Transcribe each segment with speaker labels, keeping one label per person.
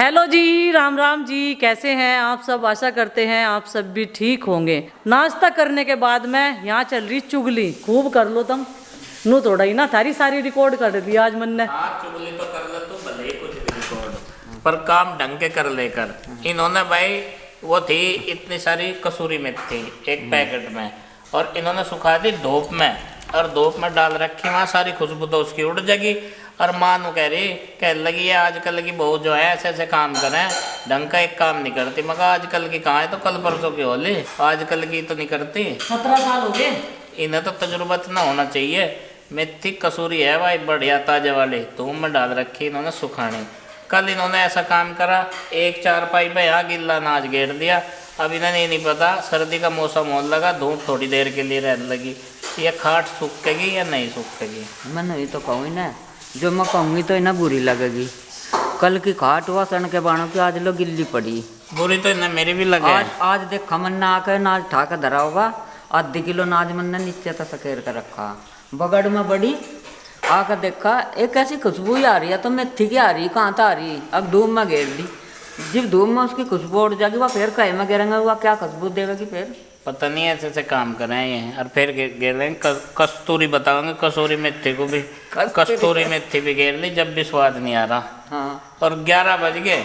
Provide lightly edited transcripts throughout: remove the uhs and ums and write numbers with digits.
Speaker 1: Hello जी, राम राम जी। कैसे हैं आप सब? आशा करते हैं आप सब भी ठीक होंगे। नाश्ता करने के बाद मैं यहाँ चल रही चुगली। खूब कर लो तुम। नू थोड़ा ही ना थारी सारी रिकॉर्ड कर दी आज मन ने।
Speaker 2: हाँ चुगली तो कर ले तू भले ही कुछ भी रिकॉर्ड, पर काम ढंग के कर लेकर। इन्होंने भाई वो थी इतनी सारी कसूरी मेथी एक पैकेट में, और इन्होंने सुखा दी धूप में, और धूप में डाल रखी वहाँ सारी खुशबू तो उसकी उड़ जाएगी। और माँ नु कह लगी है आजकल की बहू जो है ऐसे ऐसे काम करें, ढंग का एक काम नहीं करती। मगर आजकल की कहाँ है, तो कल परसों की होली, आजकल की तो नहीं करती।
Speaker 1: 17 साल हो गए।
Speaker 2: इन्हें तो तजुर्बा ना होना चाहिए। मेथी कसूरी है भाई, बढ़िया ताजे वाली, धूप में डाल रखी इन्होंने सुखानी। कल इन्होंने ऐसा काम करा, एक चारपाई पे यहाँ गिल्ला अनाज घेर दिया। अब इन्हें नहीं पता सर्दी का मौसम होने लगा, धूप थोड़ी देर के लिए रहने लगी, ये खाट सूखेगी या नहीं सूखेगी।
Speaker 3: मैं नहीं तो कहूँ ना, जो मैं कहूँगी तो इन्हें बुरी लगेगी। कल की खाट हुआ सन के बाणों की आज लो गिल्ली पड़ी।
Speaker 2: बुरी तो इन्हें मेरी भी लगे।
Speaker 3: आज देख खमन ना आकर नाज ठा कर धरा होगा, आधी किलो नाज मन ने नीचे तक सकेर कर रखा, बगड़ में बड़ी आकर देखा एक ऐसी खुशबू ही आ रही है, तो मेथी की आ रही, कहाँ था आ रही। अब धूप में घेर दी, जब धूप में उसकी खुशबू उड़ जाएगी, वह फिर कहे में गिरेंगे, वह क्या खुशबू देगी फिर।
Speaker 2: पता नहीं ऐसे ऐसे काम कर रहे हैं ये, और फिर घेर लेंगे कस्तूरी बताओगे, कसूरी मेथी को भी कस्तूरी मेथी भी घेर ली, जब भी स्वाद नहीं आ रहा।
Speaker 3: हाँ,
Speaker 2: और 11 बज गए,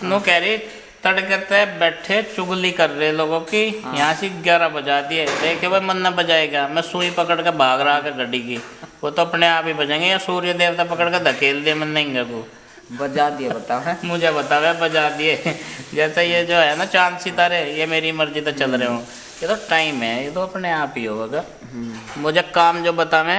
Speaker 2: नो कह रही तड़के तय बैठे चुगली कर रहे लोगों की। यहाँ से 11 बजा दिए, देखे भाई मन न बजाएगा, मैं सुई पकड़ के भाग रहा के गड्डी की, वो तो अपने आप ही बजेंगे, या सूर्य देवता पकड़ के धकेल दिए मन नहीं को
Speaker 3: बजा दिए बताओ।
Speaker 2: मुझे बतावे बजा दिए। जैसे ये जो है ना चांद सितारे, ये मेरी मर्जी तो चल रहे हो, ये तो टाइम है, ये तो अपने आप ही होगा। मुझे काम जो बतावे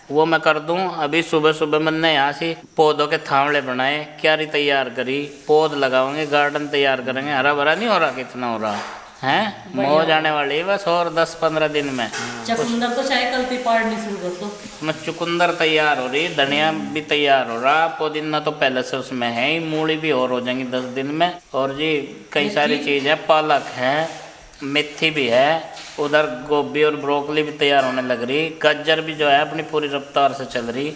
Speaker 2: वो मैं कर दूं। अभी सुबह सुबह मैंने यहाँ से पौधों के थावड़े बनाए, क्यारी तैयार करी, पौध लगाओगे, गार्डन तैयार करेंगे। हरा भरा नहीं हो रहा, कितना हो रहा है, मौज आने वाली है बस और 10-15 दिन में।
Speaker 1: चकुंदर तो चाहे कल पाड़नी शुरू कर दो।
Speaker 2: मैं चुकंदर तैयार हो रही, धनिया भी तैयार हो रहा, पुदीना तो पहले से उसमें है ही, मूली भी और हो जाएंगी 10 दिन में। और जी कई सारी चीज़ है, पालक है, मेथी भी है, उधर गोभी और ब्रोकली भी तैयार होने लग रही, गाजर भी जो है अपनी पूरी रफ्तार से चल रही।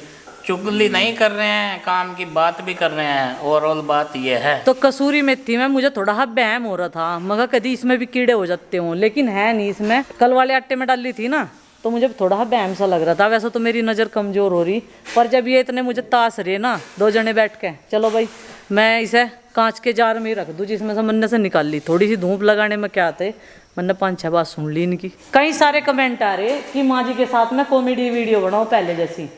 Speaker 2: चुगली नहीं कर रहे हैं, काम की बात भी कर रहे हैं। ओवरऑल बात यह है।
Speaker 1: तो कसूरी मेथी में मुझे थोड़ा वहम हो रहा था, मगर कभी इसमें भी कीड़े हो जाते हों, लेकिन है नहीं इसमें। कल वाले आटे में डाली थी ना, तो मुझे थोड़ा वहम सा लग रहा था। वैसे तो मेरी नज़र कमज़ोर हो रही, पर जब ये इतने मुझे तास रहे ना, 2 जने बैठ के, चलो भाई मैं इसे कांच के जार में ही रख दूँ, जिसमें से मन्ने से निकाल ली। थोड़ी सी धूप लगाने में क्या थे, मैंने 5-6 बात सुन ली इनकी। कई सारे कमेंट आ रहे कि माँ जी के साथ में कॉमेडी वीडियो बनाओ पहले जैसी,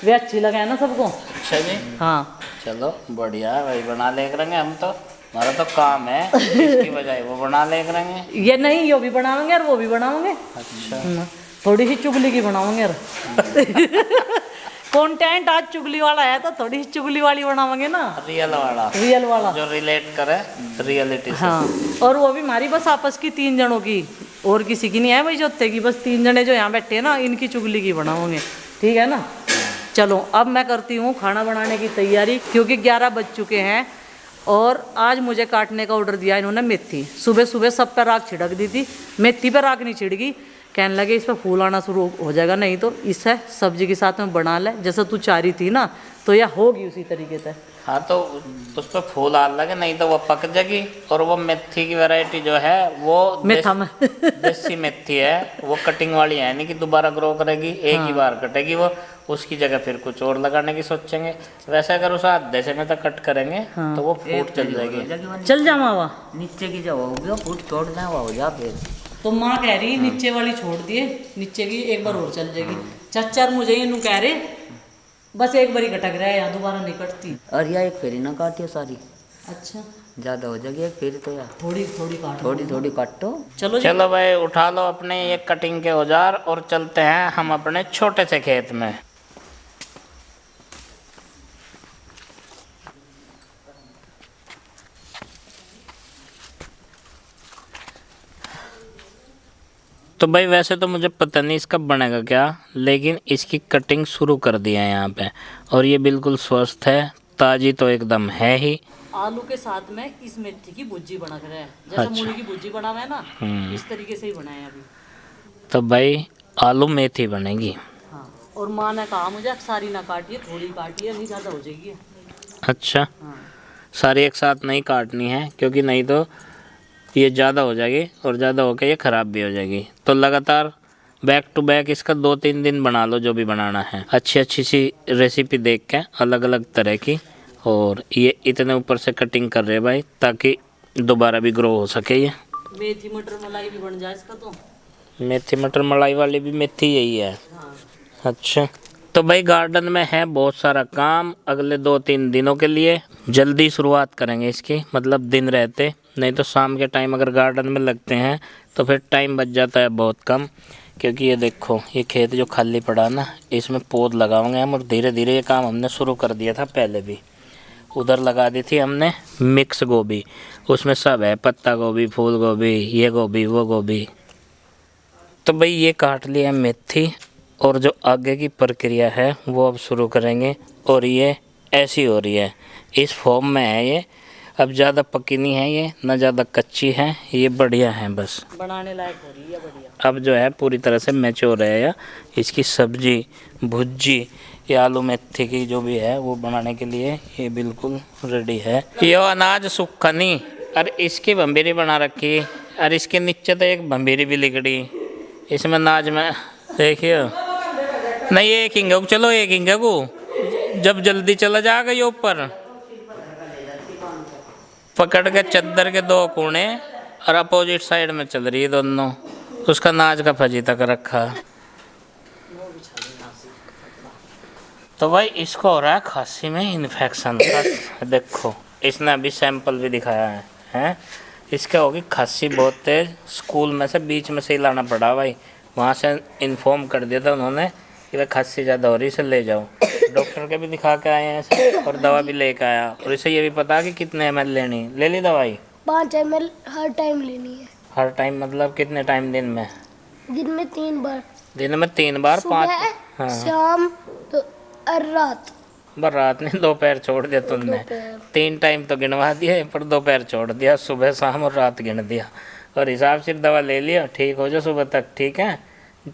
Speaker 1: वे अच्छी लगे ना सबको।
Speaker 2: अच्छा जी,
Speaker 1: हाँ
Speaker 2: चलो बढ़िया वही बना ले करेंगे हम तो, हमारा तो काम है, इसकी बजाय वो बना ले करेंगे।
Speaker 1: ये नहीं, यो भी बनाओगे और वो भी बनाओगे।
Speaker 2: अच्छा
Speaker 1: थोड़ी सी चुगली की बनाओगे यार। कंटेंट आज चुगली वाला है, तो थोड़ी सी चुगली वाली बनाओगे ना,
Speaker 2: रियल वाला
Speaker 1: जो
Speaker 2: जो रिलेट करे रियलिटी से।
Speaker 1: हाँ, और वो भी हमारी बस आपस की 3 जनों की, और किसी की नहीं है भाई जोते की, बस 3 जने जो यहाँ बैठे हैं ना, इनकी चुगली की बनाओगे, ठीक है ना। चलो अब मैं करती हूँ खाना बनाने की तैयारी, क्योंकि 11 बज चुके हैं। और आज मुझे काटने का ऑर्डर दिया इन्होंने मेथी। सुबह सुबह सब पर राख छिड़क दी थी, मेथी पर राख नहीं छिड़की। कहने लगे इस पर फूल आना शुरू हो जाएगा, नहीं तो इसे सब्जी के साथ में बना ले, जैसा तू चाह रही थी ना, तो यह होगी उसी तरीके से।
Speaker 2: हाँ तो उस पर फूल आ लगे, नहीं तो वो पक जाएगी। और वो मेथी की वैरायटी जो है वो
Speaker 1: मेथा में
Speaker 2: देसी मेथी है, वो कटिंग वाली है नहीं कि दोबारा ग्रो करेगी, एक ही बार कटेगी वो, उसकी जगह फिर कुछ और लगाने की सोचेंगे। वैसे अगर उसे आधे से में तक कट करेंगे तो वो फूट चल जाएगी।
Speaker 1: चल जा मावा,
Speaker 3: नीचे की जो होगी वो फूट छोड़ दें, वो हो जा फिर।
Speaker 1: तो माँ कह रही नीचे वाली छोड़ दिए, नीचे की एक बार और चल जाएगी। चाचा मुझे यूँ कह रहे बस एक बार ही कटक रहा है, यहाँ दोबारा नहीं कटती।
Speaker 3: और या एक फेरी ना काटियो सारी,
Speaker 1: अच्छा
Speaker 3: ज़्यादा हो जाएगी एक फेरी तो यार,
Speaker 1: थोड़ी थोड़ी काटो,
Speaker 3: थोड़ी थोड़ी काटो।
Speaker 1: चलो
Speaker 2: चलो भाई उठा लो अपने ये कटिंग के औजार और चलते हैं हम अपने छोटे से खेत में। तो भाई वैसे तो मुझे पता नहीं इसका बनेगा क्या, लेकिन इसकी कटिंग शुरू कर दिया है यहाँ पे, और ये बिल्कुल स्वस्थ है, ताज़ी तो एकदम है ही।
Speaker 1: आलू के साथ में इस मेथी की भुर्जी बना कर है, जैसे
Speaker 2: अच्छा।
Speaker 1: मूली की भुर्जी बना है ना, इस तरीके से ही बनाए अभी।
Speaker 2: तो भाई आलू मेथी बनेगी।
Speaker 1: हाँ, और माँ ने कहा मुझे सारी ना काटिए, थोड़ी काटिए, नहीं ज़्यादा हो जाएगी।
Speaker 2: अच्छा
Speaker 1: हाँ
Speaker 2: सारी एक साथ नहीं काटनी है, क्योंकि नहीं तो ये ज़्यादा हो जाएगी और ज़्यादा होकर ये ख़राब भी हो जाएगी। तो लगातार बैक टू बैक इसका 2-3 दिन बना लो जो भी बनाना है, अच्छी अच्छी सी रेसिपी देख के अलग अलग तरह की। और ये इतने ऊपर से कटिंग कर रहे हैं भाई, ताकि दोबारा भी ग्रो हो सके। ये
Speaker 1: मेथी मटर मलाई भी बन जाए इसका तो।
Speaker 2: मेथी मटर मलाई वाली भी मेथी यही है। अच्छा, तो भाई गार्डन में है बहुत सारा काम अगले 2-3 दिनों के लिए। जल्दी शुरुआत करेंगे इसकी, मतलब दिन रहते, नहीं तो शाम के टाइम अगर गार्डन में लगते हैं तो फिर टाइम बच जाता है बहुत कम। क्योंकि ये देखो, ये खेत जो खाली पड़ा ना, इसमें पौध लगाओगे हम, और धीरे धीरे ये काम हमने शुरू कर दिया था पहले भी। उधर लगा दी थी हमने मिक्स गोभी, उसमें सब है, पत्ता गोभी, फूल गोभी, ये गोभी, वो गोभी। तो भाई ये काट लिया मेथी, और जो आगे की प्रक्रिया है वो अब शुरू करेंगे। और ये ऐसी हो रही है, इस फॉर्म में है ये। अब ज़्यादा पकी नहीं है ये, ना ज़्यादा कच्ची है, ये बढ़िया है, बस
Speaker 1: बनाने लायक हो रही है, बढ़िया।
Speaker 2: अब जो है पूरी तरह से मैच्योर है। या इसकी सब्जी, भुज्जी या आलू मेथी की जो भी है वो बनाने के लिए ये बिल्कुल रेडी है। ये अनाज सूखा नहीं, और इसकी भंबीरी बना रखी, और इसके नीचे तो एक भंबीरी भी लिकड़ी। इसमें अनाज में देखिए, नहीं एक हिंगा को, चलो एक हिंगा को जब जल्दी चला जाएगा ये ऊपर पकड़ के चद्दर के 2 कोने, और अपोजिट साइड में चल रही है दोनों, उसका नाज का फजी तक रखा। तो भाई इसको हो रहा है खांसी में इन्फेक्शन का। देखो इसने अभी सैंपल भी दिखाया है इसका होगी खांसी बहुत तेज। स्कूल में से बीच में से ही लाना पड़ा भाई, वहाँ से इन्फॉर्म कर दिया था उन्होंने कि भाई खांसी ज़्यादा हो रही है, इसे ले जाओ। डॉक्टर के भी दिखा के आए हैं इसे, और दवा भी लेके आया, और इसे ये भी पता कि कितने ml लेनी। ले ली दवाई?
Speaker 4: 5 ml हर टाइम लेनी है।
Speaker 2: हर टाइम मतलब कितने टाइम दिन में?
Speaker 4: दिन में 3 बार।
Speaker 2: दिन में 3 बार? 5? हाँ।
Speaker 4: शाम तो और रात।
Speaker 2: बस रात नहीं, दोपहर छोड़ दिया तुमने। 3 टाइम तो गिनवा दिए, पर दोपहर छोड़ दिया, सुबह शाम और रात गिन दिया। और हिसाब से दवा ले लिया, ठीक हो जाए सुबह तक, ठीक है,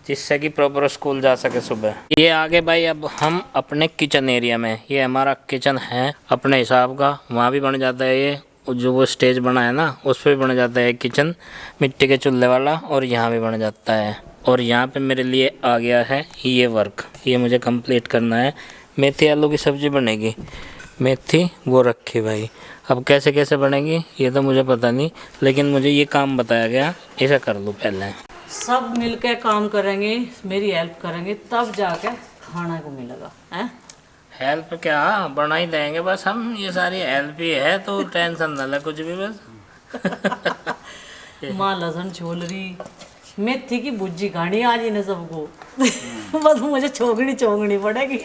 Speaker 2: जिससे कि प्रॉपर स्कूल जा सके सुबह। ये आगे भाई अब हम अपने किचन एरिया में, ये हमारा किचन है अपने हिसाब का, वहाँ भी बन जाता है ये जो वो स्टेज बना है ना, उस पर भी बन जाता है किचन मिट्टी के चूल्हे वाला, और यहाँ भी बन जाता है। और यहाँ पे मेरे लिए आ गया है ये वर्क, ये मुझे कंप्लीट करना है। मेथी आलू की सब्ज़ी बनेगी, मेथी वो रखी भाई। अब कैसे कैसे बनेगी ये तो मुझे पता नहीं, लेकिन मुझे ये काम बताया गया, इसे कर लूँ पहले।
Speaker 1: सब मिलके काम करेंगे, मेरी हेल्प करेंगे, तब जाके खाना को मिलेगा। हैं?
Speaker 2: हेल्प क्या, बना ही देंगे बस हम, ये सारी हेल्प ही है, तो टेंशन न ले कुछ भी बस।
Speaker 1: माँ लहसुन छोल रही, मेथी की भुज्जी खानी आज इन्हें सबको। बस मुझे चोगनी पड़ेगी।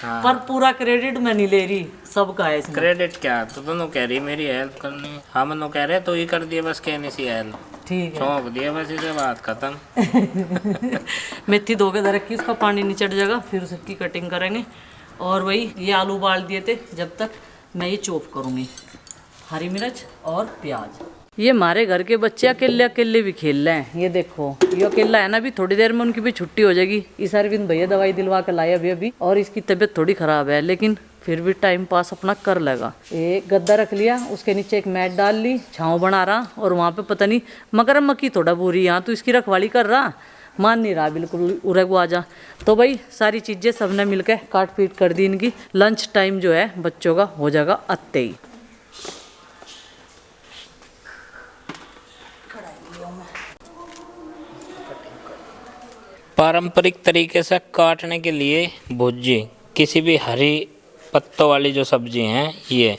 Speaker 1: पर पूरा क्रेडिट मैं नहीं ले रही, सबका है इसमें।
Speaker 2: क्रेडिट क्या, तो दोनों कह रही मेरी हेल्प करनी, हम दोनों कह रहे तो ही कर दिए बस, कहने सी हेल्प,
Speaker 1: ठीक है।
Speaker 2: चौंक दिए बस, इसे बात खत्म।
Speaker 1: मेथी धो के रखी, उसका पानी निचट जाएगा, फिर उसकी कटिंग करेंगे। और वही ये आलू उबाल दिए थे, जब तक मैं ये चॉप करूँगी, हरी मिर्च और प्याज। ये हमारे घर के बच्चे अकेले अकेले भी खेल रहे हैं, ये देखो, ये अकेला है ना, अभी थोड़ी देर में उनकी भी छुट्टी हो जाएगी। इस अरविंद भैया दवाई दिलवा के लाए अभी, और इसकी तबीयत थोड़ी ख़राब है, लेकिन फिर भी टाइम पास अपना कर लेगा। एक गद्दा रख लिया, उसके नीचे एक मैट डाल ली, छाँव बना रहा, और वहाँ पे पता नहीं मगर मक्खी थोड़ा बुरी, यहाँ तो इसकी रखवाली कर रहा, मान नहीं रहा बिल्कुल, उरे को आ जा। तो भाई सारी चीज़ें सबने मिलकर काट पीट कर दी इनकी। लंच टाइम जो है बच्चों का हो जाएगा आते ही।
Speaker 2: पारंपरिक तरीके से काटने के लिए भुज्जी, किसी भी हरी पत्तों वाली जो सब्जी हैं ये,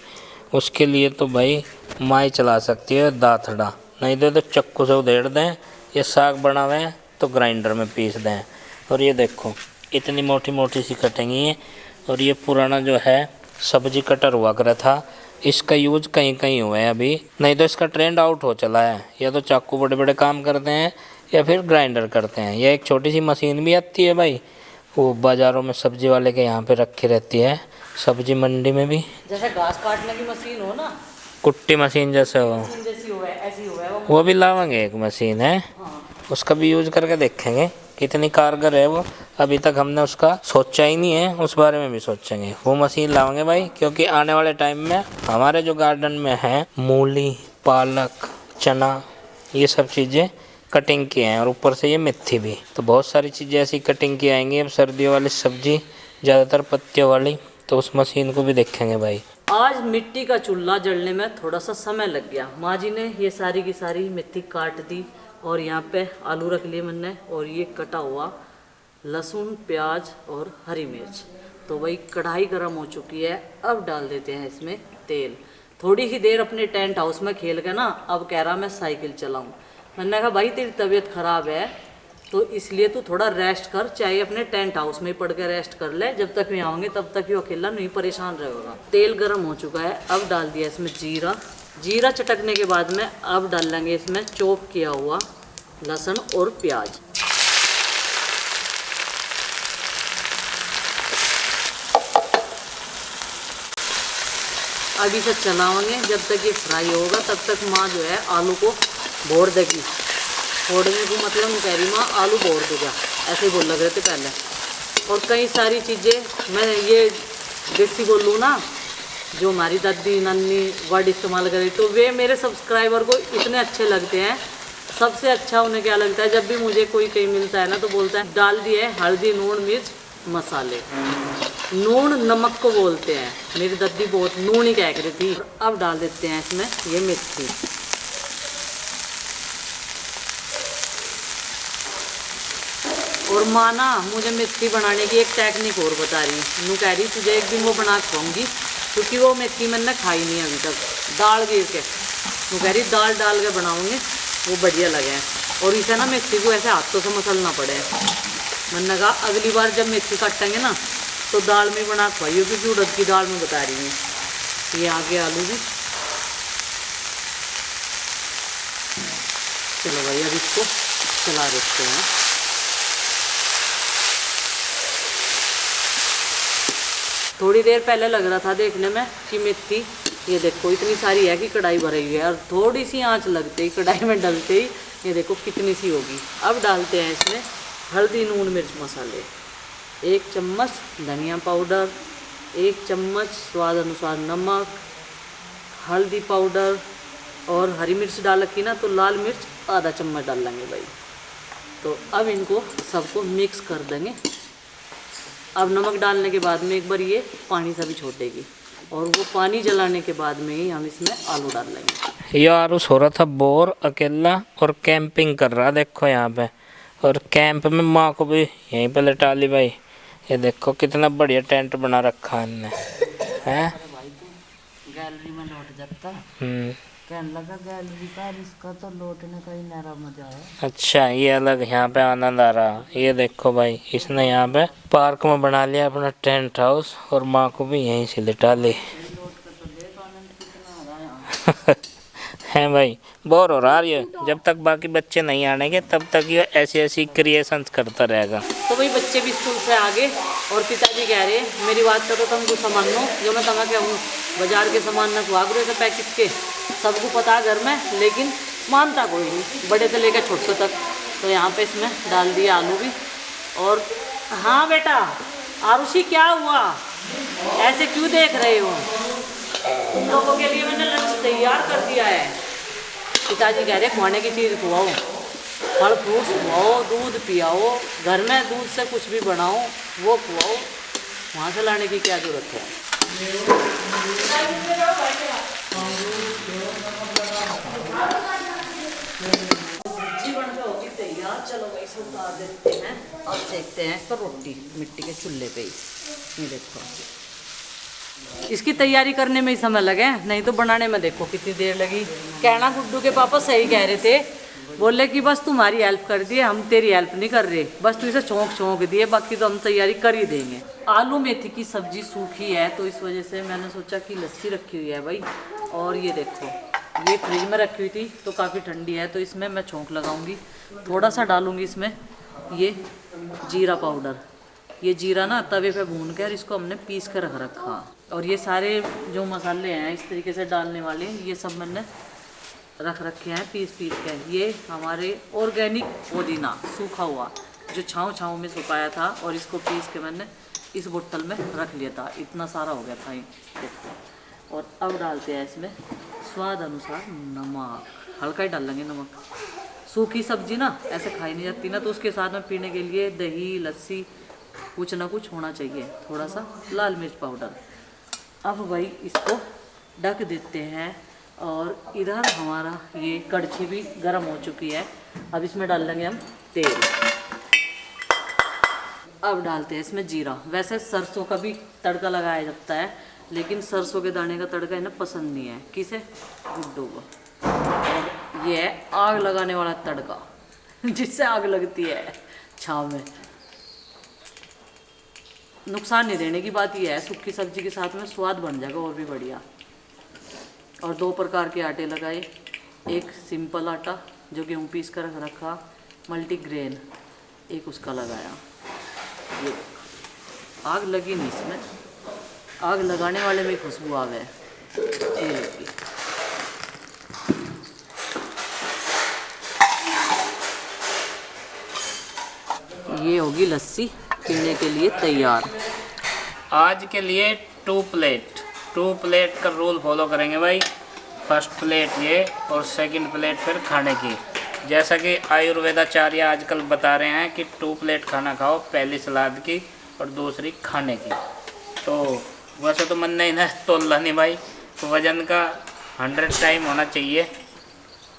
Speaker 2: उसके लिए तो भाई माई चला सकती है दाथड़ा, नहीं तो चक्कू से उधेड़ दें। ये साग बना हुए हैं तो ग्राइंडर में पीस दें। और ये देखो इतनी मोटी मोटी सी कटेंगी है। और ये पुराना जो है सब्जी कटर हुआ करा था, इसका यूज कहीं कहीं हुआ है अभी, नहीं तो इसका ट्रेंड आउट हो चला है। या तो चाकू बड़े बड़े काम करते हैं या फिर ग्राइंडर करते हैं। यह एक छोटी सी मशीन भी आती है भाई, वो बाज़ारों में सब्जी वाले के यहाँ पे रखी रहती है, सब्जी मंडी में भी।
Speaker 1: जैसे घास काटने की मशीन हो ना,
Speaker 2: कुट्टी मशीन जैसे हो,
Speaker 1: जैसी हो ऐसी हो,
Speaker 2: वो भी लावांगे, एक मशीन है, उसका भी यूज करके देखेंगे कितनी कारगर है वो, अभी तक हमने उसका सोचा ही नहीं है, उस बारे में भी सोचेंगे। वो मशीन लाएंगे भाई, क्योंकि आने वाले टाइम में हमारे जो गार्डन में है मूली, पालक, चना, ये सब चीज़ें कटिंग की हैं और ऊपर से ये मेथी भी, तो बहुत सारी चीज़ें ऐसी कटिंग की आएंगी। अब सर्दियों वाली सब्जी ज़्यादातर पत्तियों वाली, तो उस मशीन को भी देखेंगे भाई।
Speaker 1: आज मिट्टी का चूल्हा जलने में थोड़ा सा समय लग गया। माँ जी ने ये सारी की सारी मेथी काट दी और यहाँ पे आलू रख लिए मैंने, और ये कटा हुआ लहसुन, प्याज और हरी मिर्च। तो वही कढ़ाई गर्म हो चुकी है, अब डाल देते हैं इसमें तेल। थोड़ी ही देर अपने टेंट हाउस में खेल के ना, अब कह रहा मैं साइकिल चलाऊँ। मैंने कहा भाई तेरी तबीयत ख़राब है तो इसलिए तू थोड़ा रेस्ट कर, चाहे अपने टेंट हाउस में पड़ के रेस्ट कर ले, जब तक मैं आऊँगी तब तक ये अकेला नहीं परेशान रहेगा। तेल गर्म हो चुका है, अब डाल दिया इसमें जीरा। जीरा चटकने के बाद में अब डाल लेंगे इसमें चॉप किया हुआ लहसुन और प्याज। अब इसे चलाएंगे जब तक ये फ्राई होगा, तब तक माँ जो है आलू को भोर देगी। फोड़ने को मतलब कह रही माँ आलू भोर दूँगा, ऐसे ही बोल लग रहे थे पहले। और कई सारी चीज़ें मैं ये देसी बोलूँ ना, जो हमारी दादी नानी वर्ड इस्तेमाल करी, तो वे मेरे सब्सक्राइबर को इतने अच्छे लगते हैं। सबसे अच्छा उन्हें क्या लगता है, जब भी मुझे कोई कहीं मिलता है ना तो बोलता है डाल दिए हल्दी, नून, मिर्च, मसाले। नून नमक को बोलते हैं, मेरी दादी बहुत नून ही कह रही थी। अब डाल देते हैं इसमें ये मेथी। और माँ ना मुझे मेथी बनाने की एक टेक्निक और बता रही है। नू कह रही तुझे एक दिन वो बना के खाऊंगी, क्योंकि वो मेथी मैंने खाई नहीं अभी तक। दाल गिर के नू कह रही दाल डाल के बनाऊंगी, वो बढ़िया लगे हैं। और इसे ना मेथी को ऐसे हाथों से मसलना पड़े। मैंने कहा अगली बार जब मेथी काटेंगे ना तो दाल में बना खाइयो, क्योंकि उड़द की दाल में बता रही हूँ। ये आगे आलू भी। चलो भाई अब इसको चला देते हैं। थोड़ी देर पहले लग रहा था देखने में कि मेथी, ये देखो इतनी सारी है कि कढ़ाई भरी हुई है, और थोड़ी सी आंच लगते ही कढ़ाई में डलते ही ये देखो कितनी सी होगी। अब डालते हैं इसमें हल्दी, नून, मिर्च, मसाले, 1 चम्मच धनिया पाउडर, 1 चम्मच स्वाद अनुसार नमक, हल्दी पाउडर, और हरी मिर्च डाल रखी ना तो लाल मिर्च आधा चम्मच डाल लेंगे भाई। तो अब इनको सबको मिक्स कर देंगे। अब नमक डालने के बाद में एक बार ये पानी सा भी छोड़ेगी, और वो पानी जलाने के बाद में ही हम इसमें आलू डाल लेंगे।
Speaker 2: ये आरुष हो रहा था बोर अकेला और कैंपिंग कर रहा, देखो यहाँ पे। और कैंप में माँ को भी यहीं पे लेटा ली भाई। ये देखो कितना बढ़िया टेंट बना रखा है इनने, हैं?
Speaker 3: गैलरी में लौट जाता, कहने लगा गैलरी का इसका तो लौटने का ही नारा मजा है।
Speaker 2: अच्छा, ये अलग यहाँ पे आनंद आ रहा। ये देखो भाई, इसने यहाँ पे पार्क में बना लिया अपना टेंट हाउस, और माँ को भी यहीं से लिटा ली। है भाई, बोर हो रहा है ये। जब तक बाकी बच्चे नहीं आनेंगे तब तक ये ऐसी ऐसी क्रिएशंस करता रहेगा।
Speaker 1: तो भाई बच्चे भी स्कूल से आ गए, और पिताजी कह रहे मेरी बात करो तुम कुछ सामान लो, जो मैं तुम्हें कहूँ बाजार के सामान न खुआ करो, पैकेट के सबको पता घर में, लेकिन मानता कोई नहीं, बड़े से लेकर छोटे तक। तो यहाँ पे इसमें डाल दिया आलू भी। और हाँ बेटा आरुषि क्या हुआ, ऐसे क्यों देख रहे हो? तुम लोगों के लिए मैंने लंच तैयार कर दिया है। पिताजी कह रहे खाने की चीज़ खुआओ, फल फ्रूट्स खुआओ, दूध पियाओ, घर में दूध से कुछ भी बनाओ वो खुआओ, वहाँ से लाने की क्या ज़रूरत है। सब्जी बन के होगी तैयार। चलो भाई इसको उतार देते हैं, अब सेकते हैं इस पर रोटी मिट्टी के चूल्हे पे ही। ये देखो इसकी तैयारी करने में ही समय लगे, नहीं तो बनाने में देखो कितनी देर लगी। कहना गुड्डू के पापा सही कह रहे थे, बोले कि बस तुम्हारी हेल्प कर दिए, हम तेरी हेल्प नहीं कर रहे, बस तू इसे छोंक दिए, बाकी तो हम तैयारी कर ही देंगे। आलू मेथी की सब्जी सूखी है तो इस वजह से मैंने सोचा कि लस्सी रखी हुई है भाई। और ये देखो ये फ्रिज में रखी हुई थी तो काफ़ी ठंडी है, तो इसमें मैं छोंक लगाऊंगी। थोड़ा सा डालूंगी इसमें ये जीरा पाउडर। ये जीरा ना तवे पे भून कर इसको हमने पीस कर रख रखा, और ये सारे जो मसाले हैं इस तरीके से डालने वाले ये सब मैंने रख रखे हैं पीस के। ये हमारे ऑर्गेनिक पुदीना सूखा हुआ जो छाँव में सुखाया था और इसको पीस के मैंने इस बोतल में रख लिया था। इतना सारा हो गया था ये देखो। और अब डालते हैं इसमें स्वाद अनुसार नमक, हल्का ही डाल लेंगे नमक। सूखी सब्जी ना ऐसे खाई नहीं जाती ना, तो उसके साथ में पीने के लिए दही लस्सी कुछ ना कुछ होना चाहिए, थोड़ा सा लाल मिर्च पाउडर। अब भाई इसको ढक देते हैं और इधर हमारा ये कड़छी भी गर्म हो चुकी है। अब इसमें डाल लेंगे हम तेल। अब डालते हैं इसमें जीरा। वैसे सरसों का भी तड़का लगाया जाता है, लेकिन सरसों के दाने का तड़का इन्हें पसंद नहीं है। किसे? गुड्डू को। और ये है आग लगाने वाला तड़का जिससे आग लगती है छाव में। नुकसान नहीं देने की बात यह है, सूखी सब्जी के साथ में स्वाद बन जाएगा और भी बढ़िया। और 2 प्रकार के आटे लगाए, एक सिंपल आटा जो गेहूँ पीस कर रखा, मल्टीग्रेन एक उसका लगाया। ये आग लगी नहीं इसमें, आग लगाने वाले में खुशबू आ गए तेल की। ये होगी लस्सी पीने के लिए तैयार।
Speaker 2: आज के लिए 2 प्लेट का रूल फॉलो करेंगे भाई। फर्स्ट प्लेट ये और सेकंड प्लेट फिर खाने की। जैसा कि आयुर्वेदाचार्य आजकल बता रहे हैं कि 2 प्लेट खाना खाओ, पहली सलाद की और दूसरी खाने की। तो वैसे तो मन नहीं ना तोलना नहीं भाई, तो वज़न का 100 टाइम होना चाहिए।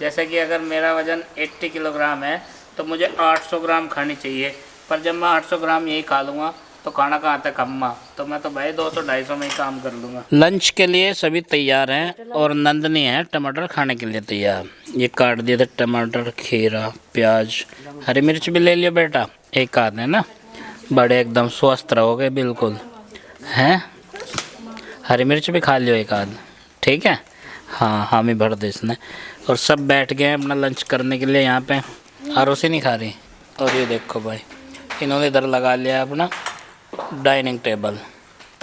Speaker 2: जैसे कि अगर मेरा वज़न 80 किलोग्राम है तो मुझे 800 ग्राम खानी चाहिए, पर जब मैं 800 ग्राम यही खा लूँगा तो खाना कहाँ तक अम्मा, तो मैं तो भाई 200-250 में ही काम कर लूँगा। लंच के लिए सभी तैयार हैं और नंदनी है टमाटर खाने के लिए तैयार। ये काट दिए थे टमाटर, खीरा, प्याज, हरी मिर्च भी ले लियो बेटा, एक आध है ना, बड़े एकदम स्वस्थ रहोगे बिल्कुल हैं। हरी मिर्च भी खा लियो एक आध, ठीक है। हाँ हामी भर दे इसने। और सब बैठ गए हैं अपना लंच करने के लिए यहाँ पे। आरोसी नहीं खा रही। और ये देखो भाई, इन्होंने इधर लगा लिया अपना डाइनिंग टेबल।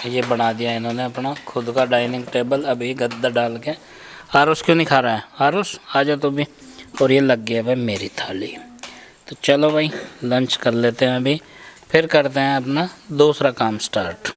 Speaker 2: ये बना दिया इन्होंने अपना खुद का डाइनिंग टेबल, अभी गद्दा डाल के। आरुष क्यों नहीं खा रहा है? आरुष आ जा तो भी। और ये लग गया भाई मेरी थाली। तो चलो भाई लंच कर लेते हैं अभी, फिर करते हैं अपना दूसरा काम स्टार्ट।